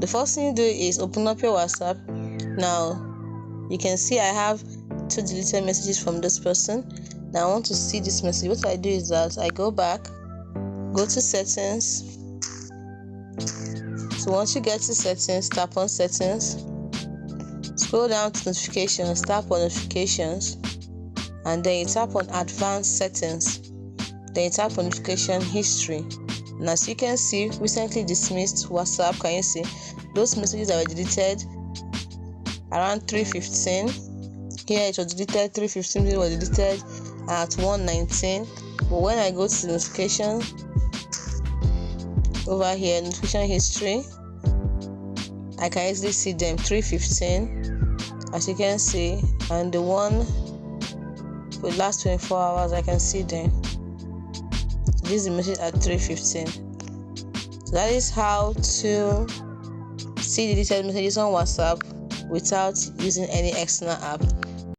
The first thing you do is open up your WhatsApp. Now you can see I have 2 deleted messages from this person. Now I want to see this message. What I do is that I go back, go to settings. So once you get to settings, tap on settings, scroll down to notifications, tap on notifications, and then you tap on advanced settings. Then you tap on notification history. And as you can see, recently dismissed WhatsApp. Can you see those messages that were deleted around 3:15? Here it was deleted 3:15. It was deleted at 1:19. But when I go to the notification over here, notification history, I can easily see them 3:15, as you can see, and the one for the last 24 hours I can see them. This is the message at 3:15. So that is how to see deleted messages on WhatsApp without using any external app.